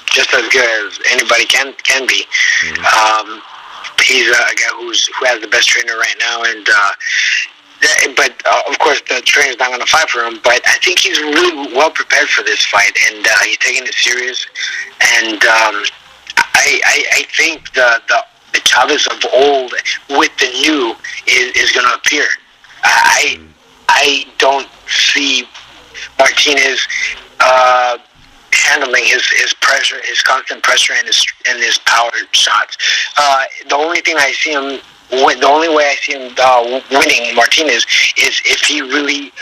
just as good as anybody can be. Mm-hmm. He's a guy who has the best trainer right now, and but of course the trainer's not going to fight for him. But I think he's really well prepared for this fight, and he's taking it serious. And I think the Chavez of old with the new is going to appear. I don't see Martinez handling his pressure, his constant pressure, and his power shots. The only way I see him winning Martinez is if he really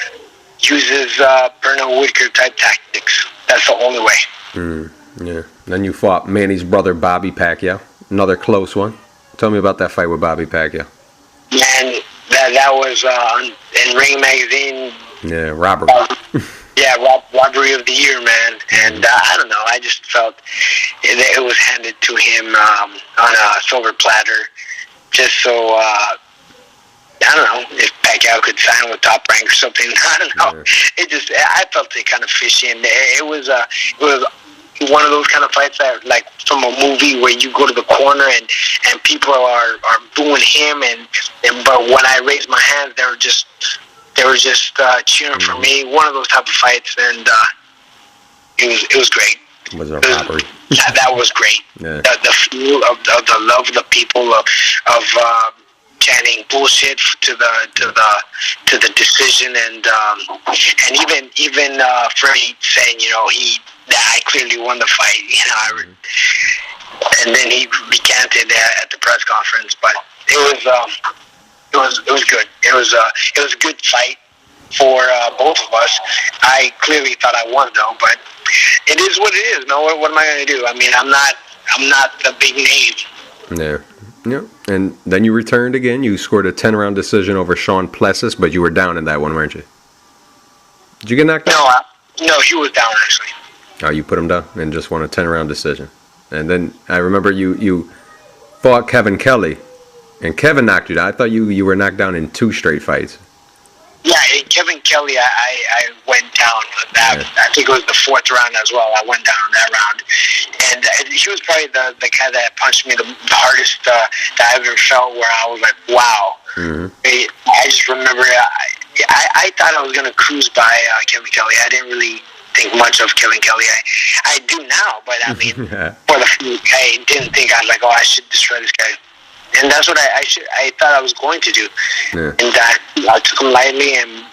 uses Bernard Whitaker type tactics. That's the only way. Yeah. Then you fought Manny's brother Bobby Pacquiao, another close one. Tell me about that fight with Bobby Pacquiao. Man, that was in Ring Magazine. Yeah, robbery. Robbery of the year, man. And I don't know. I just felt it was handed to him on a silver platter, just so I don't know if Pacquiao could sign with Top Rank or something. I don't know. Yeah. I felt it kind of fishy, and it was one of those kind of fights that, like, from a movie where you go to the corner and people are booing him, but when I raised my hand, they were just cheering for me. One of those type of fights, and it was great. Was it a robbery? That was great. Yeah. The feel of the love of the people of chanting bullshit to the decision, and even Freddie saying, I clearly won the fight, and then he recanted at the press conference. But it was good. It was a good fight for both of us. I clearly thought I won, though, but it is what it is. No, what am I going to do? I mean, I'm not the big name. Yeah. Yeah. And then you returned again. You scored a 10-round decision over Sean Plessis, but you were down in that one, weren't you? Did you get knocked out? No, he was down, actually. Oh, you put him down and just won a 10-round decision. And then I remember you fought Kevin Kelly, and Kevin knocked you down. I thought you were knocked down in 2 straight fights. Yeah, Kevin Kelly, I went down. I think it was the 4th round as well. I went down on that round. And he was probably the guy that punched me the hardest that I ever felt, where I was like, wow. Mm-hmm. I just remember, I thought I was going to cruise by Kevin Kelly. I didn't really think much of Kevin Kelly. I do now, but I mean, I didn't think I should destroy this guy. And that's what I thought I was going to do. Yeah. And I took him lightly, and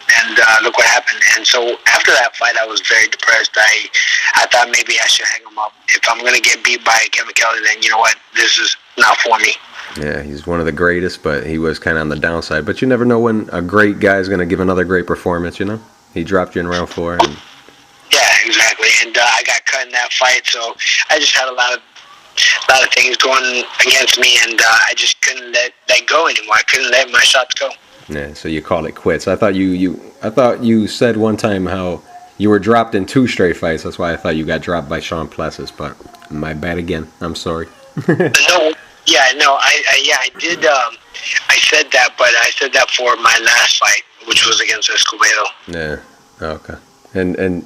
look what happened. And so after that fight, I was very depressed. I thought maybe I should hang him up. If I'm going to get beat by Kevin Kelly, then you know what? This is not for me. Yeah, he's one of the greatest, but he was kind of on the downside. But you never know when a great guy is going to give another great performance, you know? He dropped you in round 4. And... Yeah, exactly. And I got cut in that fight, so I just had a lot of things going against me, and I just couldn't let that go anymore. I couldn't let my shots go. Yeah, so you called it quits. I thought you said one time how you were dropped in 2 straight fights. That's why I thought you got dropped by Sean Plessis, but my bad again. I'm sorry. I did. I said that, but I said that for my last fight, which was against Escobedo. Yeah. Okay. And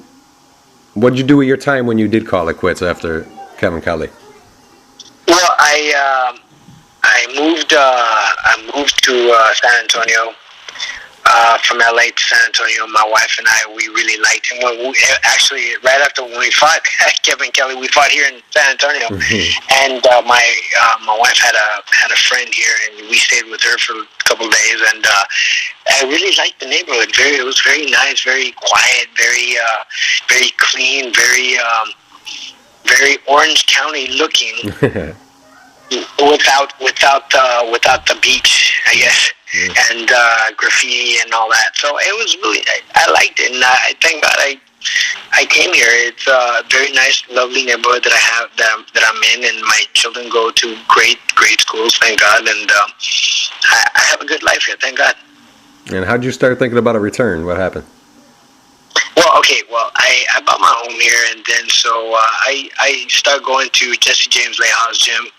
what'd you do with your time when you did call it quits after Kevin Kelly? Well, I moved to San Antonio. From LA to San Antonio, my wife and I, we really liked him. Actually, right after when we fought Kevin Kelly, we fought here in San Antonio, and my wife had a friend here, and we stayed with her for a couple of days, and I really liked the neighborhood. It was very nice, very quiet, very clean, very Orange County looking, without the beach, I guess. And graffiti and all that. So it was really, I liked it, and I thank God I came here. It's a very nice, lovely neighborhood that I have, that I'm in, and my children go to great schools, thank God, and I have a good life here, thank God. And how'd you start thinking about a return? What happened? Well, I bought my home here, and then so I started going to Jesse James Lehouse gym,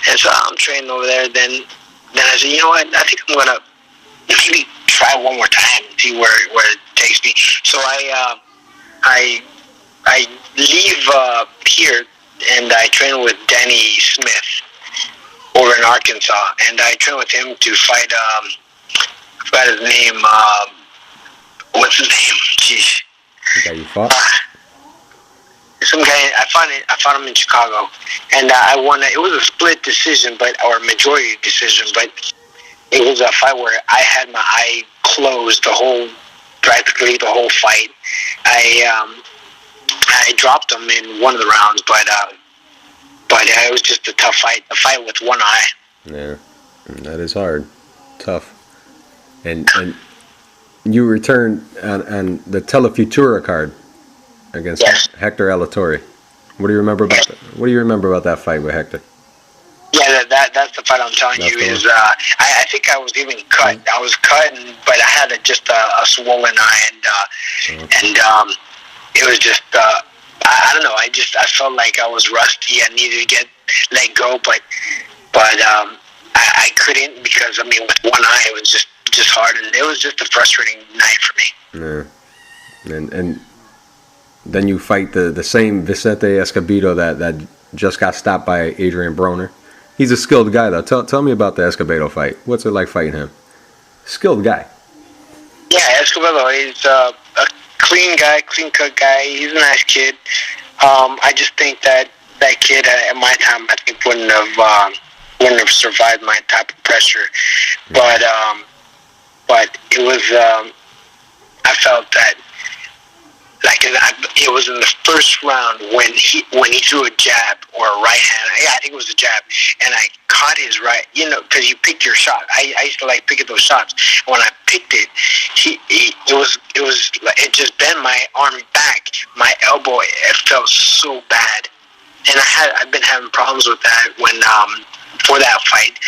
and so I'm training over there. Then I said, you know what? I think I'm gonna maybe try one more time and see where it takes me. So I leave here, and I train with Danny Smith over in Arkansas, and I train with him to fight. I forgot his name. What's his name? Jeez. The guy you fought? Some guy. I fought him in Chicago, and I won. It was a split decision, or majority decision, but it was a fight where I had my eye closed practically the whole fight. I dropped him in one of the rounds, but it was just a tough fight. A fight with one eye. Yeah, that is hard, tough, and you returned on the Telefutura card against Hector Alatorre. What do you remember about that? What do you remember about that fight with Hector? Yeah, that's the fight I'm telling you. I think I was even cut. I was cut, but I had just a swollen eye, and it was just I don't know. I felt like I was rusty. I needed to let go, but I couldn't, because with one eye it was just hard, and it was just a frustrating night for me. Yeah, and then you fight the same Vicente Escobedo that just got stopped by Adrian Broner. He's a skilled guy, though. Tell me about the Escobedo fight. What's it like fighting him? Skilled guy. Yeah, Escobedo, he's a clean guy, clean-cut guy. He's a nice kid. I just think that kid at my time, I think wouldn't have survived my type of pressure. But it was, I felt that, it was in the first round when he threw a jab or a right hand. Yeah, I think it was a jab, and I caught his right. Because you pick your shot. I used to like picking those shots. When I picked it, it just bent my arm back. My elbow, it felt so bad, and I've been having problems with that when for that fight.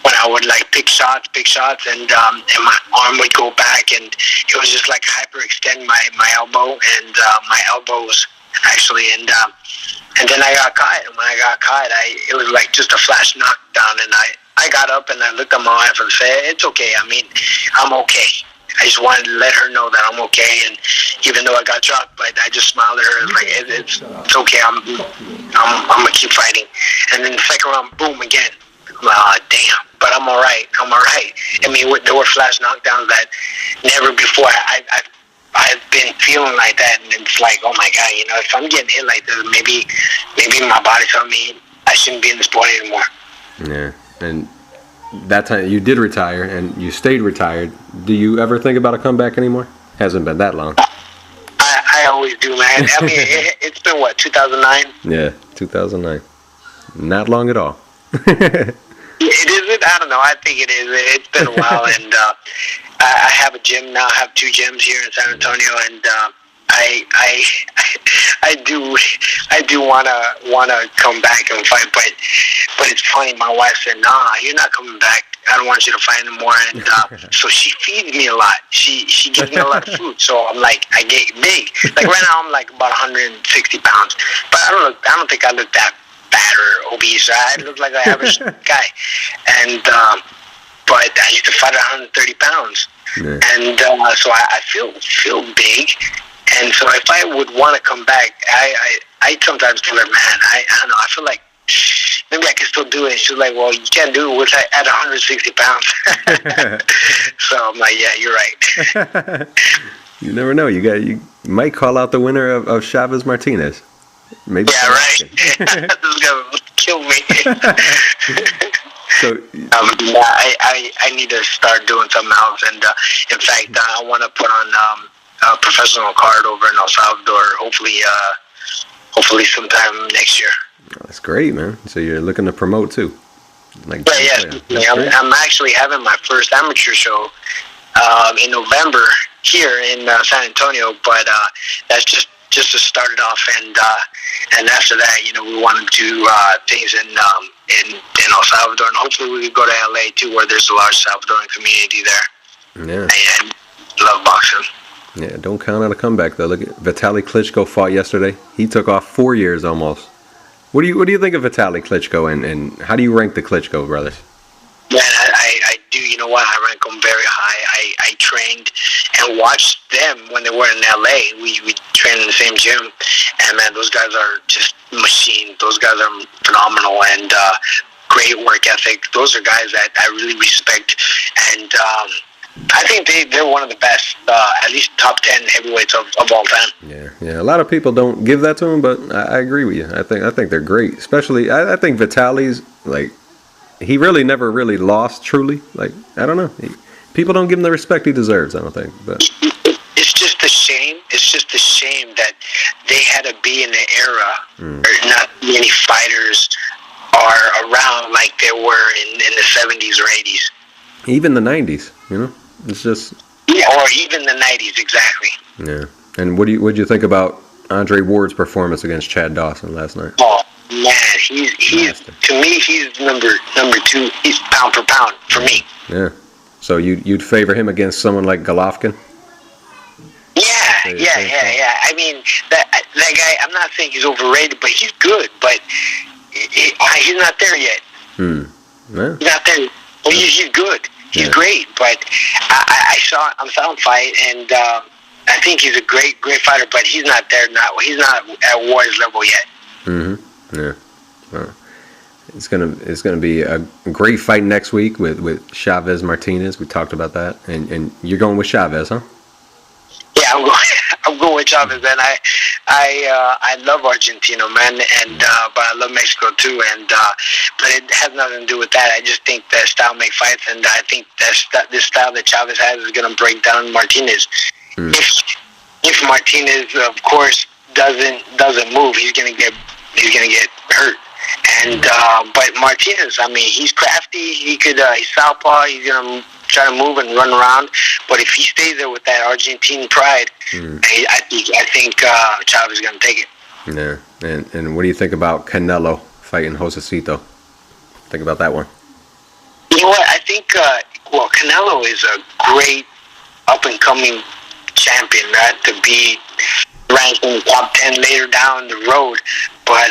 When I would pick shots, and my arm would go back, and it was just hyperextend my elbow, and my elbows actually, and then I got caught. And when I got caught, it was just a flash knockdown, and I got up and I looked at my wife and said, "It's okay. I'm okay." I just wanted to let her know that I'm okay, and even though I got dropped, but I just smiled at her. It's okay. I'm gonna keep fighting. And then the second round, boom again. Damn, but I'm all right. There were flash knockdowns that never before I've been feeling like that, and it's oh my God, if I'm getting hit like this, maybe my body's telling me I shouldn't be in the sport anymore. Yeah, and that time you did retire, and you stayed retired. Do you ever think about a comeback anymore? Hasn't been that long. I always do, man. It's been 2009? Yeah, 2009. Not long at all. It is. I don't know. I think it is. It's been a while, and I have a gym now. I have 2 gyms here in San Antonio, and I do wanna come back and fight, but it's funny. My wife said, "Nah, you're not coming back. I don't want you to fight anymore." And so she feeds me a lot. She gives me a lot of food. So I'm like, I get big. Like right now, I'm like about 160 pounds, but I don't think I look that fat or obese. I look like an average guy, and but I used to fight at 130 pounds, and so I feel big. And so if I would want to come back, I sometimes tell her, man, I don't know, I feel like maybe I can still do it. She's like, well, you can't do it at 160 pounds. So I'm like, yeah, you're right. You never know. You might call out the winner of Chavez Martinez. Maybe. Yeah, right. This is gonna kill me. So I need to start doing something else. And in fact, I want to put on a professional card over in El Salvador. Hopefully sometime next year. That's great, man. So you're looking to promote too? Yeah. I'm actually having my first amateur show in November here in San Antonio, but that's just to start it off, and after that, we want to do things in El Salvador, and hopefully we could go to LA too, where there's a large Salvadoran community there. Yeah. And love boxing. Yeah, don't count out a comeback though. Look at Vitaly Klitschko fought yesterday. He took off 4 years almost. What do you think of Vitaly Klitschko, and how do you rank the Klitschko brothers? Man, I do. You know what? I rank them very high. I trained and watched them when they were in LA. We trained in the same gym, and man, those guys are just machines. Those guys are phenomenal, and great work ethic. Those are guys that I really respect, and I think they're one of the best, at least top 10 heavyweights of all time. Yeah. A lot of people don't give that to them, but I agree with you. I think they're great. Especially, I think Vitaly's like, he really never really lost truly. Like, I don't know. People don't give him the respect he deserves, I don't think. But it's just a shame. It's just a shame that they had to be in an era where not many fighters are around like they were in the 70s or 80s. Even the 90s, It's just... Yeah, or even the 90s, exactly. Yeah. And what do you think about Andre Ward's performance against Chad Dawson last night? Oh, man, he's to me, he's number 2. He's pound for pound for me. Yeah. So you'd favor him against someone like Golovkin? Yeah. I mean, that guy, I'm not saying he's overrated, but he's good, but he's not there yet. Yeah. He's not there. Well, he's good. He's great, but I saw him fight, and I think he's a great fighter, but he's not there. He's not at Ward's level yet. Yeah. Well, it's gonna be a great fight next week with Chavez Martinez. We talked about that, and you're going with Chavez, huh? Yeah, I'm going with Chavez, and I love Argentina, man, and but I love Mexico too, and but it has nothing to do with that. I just think that style makes fights, and I think that this style that Chavez has is going to break down Martinez. If Martinez, of course, doesn't move, he's going to get hurt. And but Martinez, I mean, he's crafty. He could he's southpaw. He's going to try to move and run around. But if he stays there with that Argentine pride, I think Chavez is going to take it. Yeah. And what do you think about Canelo fighting Josesito? Think about that one. You know what? I think Canelo is a great up and coming champion, right? To be ranked in the top 10 later down the road, but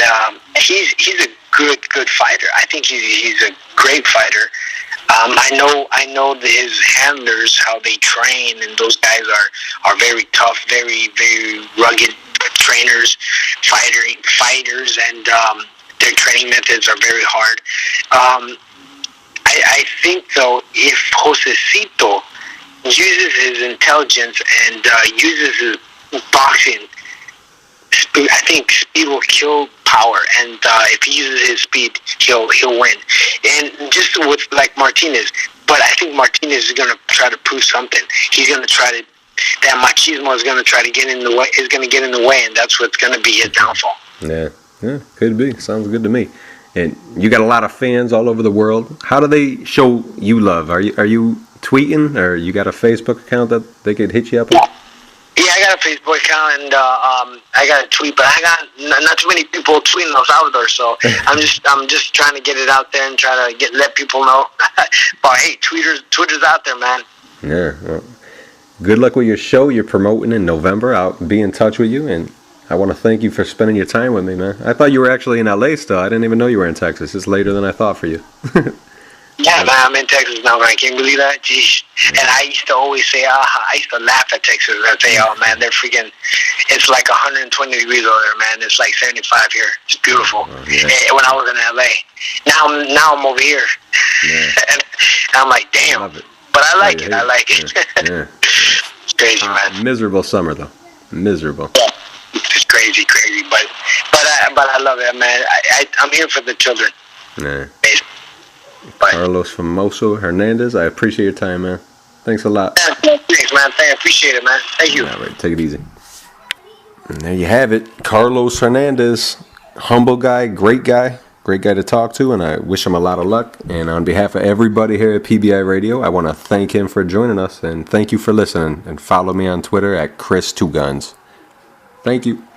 he's a good fighter. I think he's a great fighter. I know his handlers, how they train, and those guys are very tough, very rugged trainers, fighters, and their training methods are very hard. I think though, if Josesito uses his intelligence and uses his boxing, I think speed will kill power, and if he uses his speed, he'll win. And just with like Martinez, but I think Martinez is going to try to prove something. He's going to try to, that machismo is going to try to get in the way, and that's what's going to be his downfall. Yeah, could be. Sounds good to me. And you got a lot of fans all over the world. How do they show you love? Are you tweeting, or you got a Facebook account that they could hit you up on? Yeah, I got a Facebook account, and I got a tweet, but I got not too many people tweeting El Salvador, so I'm just trying to get it out there and try to let people know. But hey, Twitter's out there, man. Yeah. Well, good luck with your show you're promoting in November. I'll be in touch with you, and I want to thank you for spending your time with me, man. I thought you were actually in LA still. I didn't even know you were in Texas. It's later than I thought for you. Yeah, man, I'm in Texas now, man. Can't believe that. Jeez. And I used to always say, I used to laugh at Texas. I'd say, oh, man, they're freaking, it's like 120 degrees over there, man. It's like 75 here. It's beautiful. Oh, yeah. When I was in L.A. Now I'm over here. Yeah. And I'm like, damn. I but I like it. I like it. Yeah. It's crazy, man. Miserable summer, though. Miserable. Yeah. It's crazy. But I love it, man. I'm here for the children. Yeah. Carlos Famoso Hernandez, I appreciate your time, man. Thanks a lot. Yeah, thanks, man. I appreciate it, man. Thank you. All right, take it easy. And there you have it. Carlos Hernandez, humble guy, great guy to talk to, and I wish him a lot of luck. And on behalf of everybody here at PBI Radio, I want to thank him for joining us, and thank you for listening. And follow me on Twitter at Chris2Guns. Thank you.